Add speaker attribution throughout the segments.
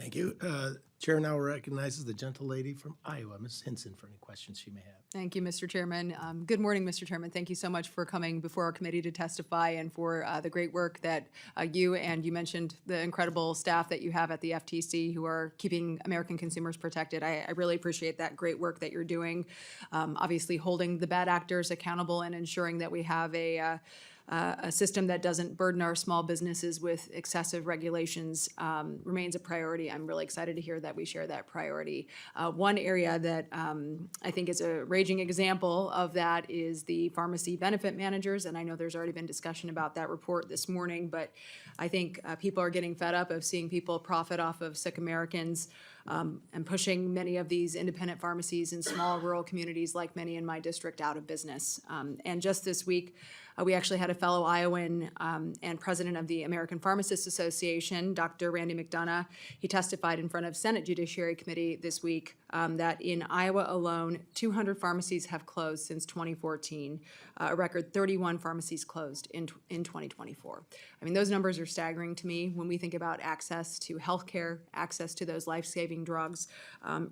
Speaker 1: Thank you. Chair now recognizes the gentlelady from Iowa, Ms. Hinson, for any questions she may have.
Speaker 2: Thank you, Mr. Chairman. Good morning, Mr. Chairman. Thank you so much for coming before our committee to testify and for the great work that you mentioned the incredible staff that you have at the FTC who are keeping American consumers protected. I really appreciate that great work that you're doing. Obviously, holding the bad actors accountable and ensuring that we have a system that doesn't burden our small businesses with excessive regulations remains a priority. I'm really excited to hear that we share that priority. One area that I think is a raging example of that is the pharmacy benefit managers, and I know there's already been discussion about that report this morning, but I think people are getting fed up of seeing people profit off of sick Americans and pushing many of these independent pharmacies in small rural communities like many in my district out of business. And just this week, we actually had a fellow Iowan and president of the American Pharmacists Association, Dr. Randy McDonough. He testified in front of Senate Judiciary Committee this week that in Iowa alone, 200 pharmacies have closed since 2014. A record 31 pharmacies closed in 2024. I mean, those numbers are staggering to me when we think about access to health care, access to those life-saving drugs.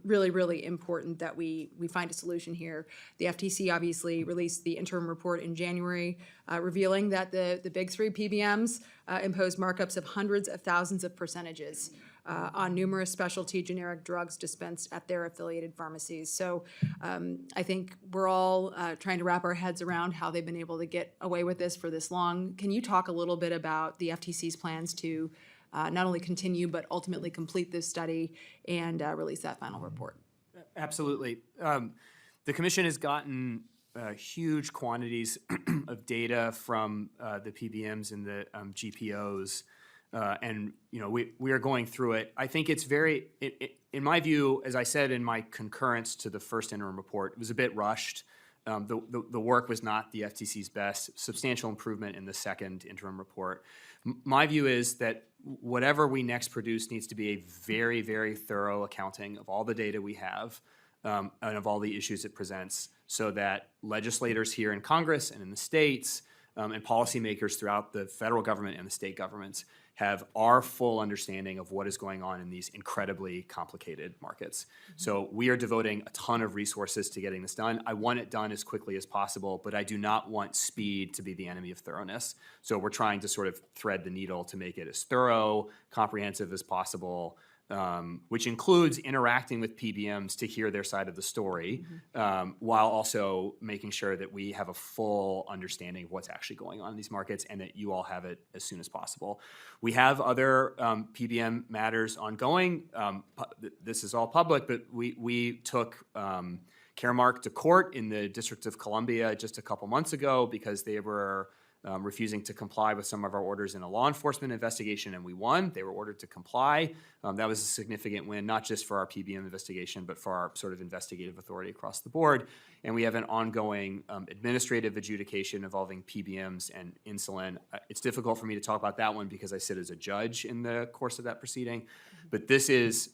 Speaker 2: Really, really important that we find a solution here. The FTC obviously released the interim report in January revealing that the big three PBMs imposed markups of hundreds of thousands of percentages on numerous specialty generic drugs dispensed at their affiliated pharmacies. So I think we're all trying to wrap our heads around how they've been able to get away with this for this long. Can you talk a little bit about the FTC's plans to not only continue but ultimately complete this study and release that final report?
Speaker 3: Absolutely. The Commission has gotten huge quantities of data from the PBMs and the GPOs, and we are going through it. I think it's very, in my view, as I said in my concurrence to the first interim report, it was a bit rushed. The work was not the FTC's best. Substantial improvement in the second interim report. My view is that whatever we next produce needs to be a very, very thorough accounting of all the data we have and of all the issues it presents, so that legislators here in Congress and in the states and policymakers throughout the federal government and the state governments have our full understanding of what is going on in these incredibly complicated markets. So we are devoting a ton of resources to getting this done. I want it done as quickly as possible, but I do not want speed to be the enemy of thoroughness. So we're trying to sort of thread the needle to make it as thorough, comprehensive as possible, which includes interacting with PBMs to hear their side of the story, while also making sure that we have a full understanding of what's actually going on in these markets and that you all have it as soon as possible. We have other PBM matters ongoing. This is all public, but we took Caremark to court in the District of Columbia just a couple months ago because they were refusing to comply with some of our orders in a law enforcement investigation, and we won. They were ordered to comply. That was a significant win, not just for our PBM investigation, but for our sort of investigative authority across the board. And we have an ongoing administrative adjudication involving PBMs and insulin. It's difficult for me to talk about that one because I sit as a judge in the course of that proceeding. But this is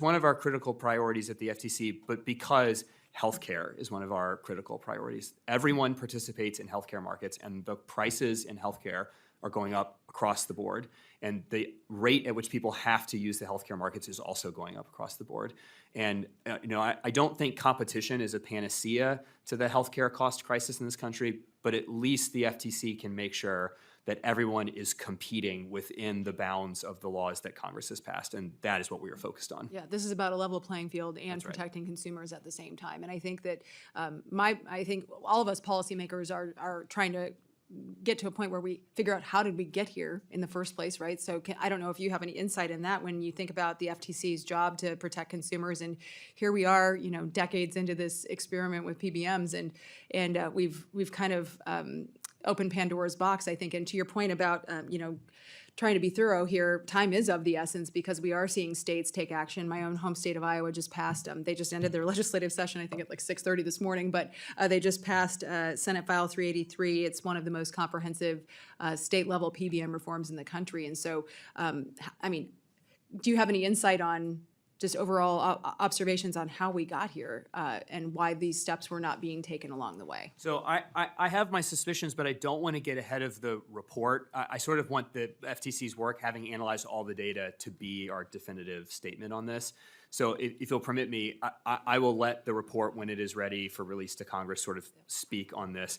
Speaker 3: one of our critical priorities at the FTC, but because healthcare is one of our critical priorities. Everyone participates in healthcare markets, and the prices in healthcare are going up across the board. And the rate at which people have to use the healthcare markets is also going up across the board. And I don't think competition is a panacea to the healthcare cost crisis in this country, but at least the FTC can make sure that everyone is competing within the bounds of the laws that Congress has passed, and that is what we are focused on.
Speaker 2: Yeah, this is about a level playing field and
Speaker 3: That's
Speaker 2: protecting consumers at the same time. And I think that I think all of us policymakers are trying to get to a point where we figure out how did we get here in the first place, right? So I don't know if you have any insight in that when you think about the FTC's job to protect consumers, and here we are, decades into this experiment with PBMs, and we've kind of open Pandora's box, I think. And to your point about, trying to be thorough here, time is of the essence because we are seeing states take action. My own home state of Iowa just passed, they just ended their legislative session, I think at like 6:30 this morning, but they just passed Senate File 383. It's one of the most comprehensive state-level PBM reforms in the country. And so, do you have any insight on just overall observations on how we got here and why these steps were not being taken along the way.
Speaker 3: So I have my suspicions, but I don't want to get ahead of the report. I sort of want the FTC's work, having analyzed all the data, to be our definitive statement on this. So if you'll permit me, I will let the report, when it is ready for release to Congress, sort of speak on this.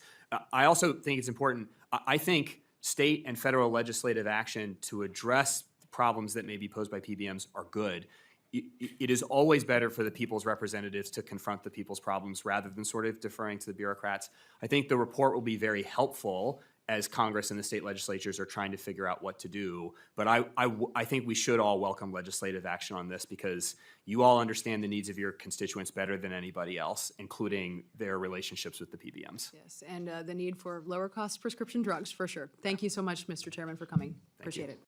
Speaker 3: I also think it's important. I think state and federal legislative action to address problems that may be posed by PBMs are good. It is always better for the people's representatives to confront the people's problems rather than sort of deferring to the bureaucrats. I think the report will be very helpful as Congress and the state legislatures are trying to figure out what to do. But I think we should all welcome legislative action on this, because you all understand the needs of your constituents better than anybody else, including their relationships with the PBMs.
Speaker 2: Yes, and the need for lower cost prescription drugs, for sure. Thank you so much, Mr. Chairman, for coming. Appreciate it.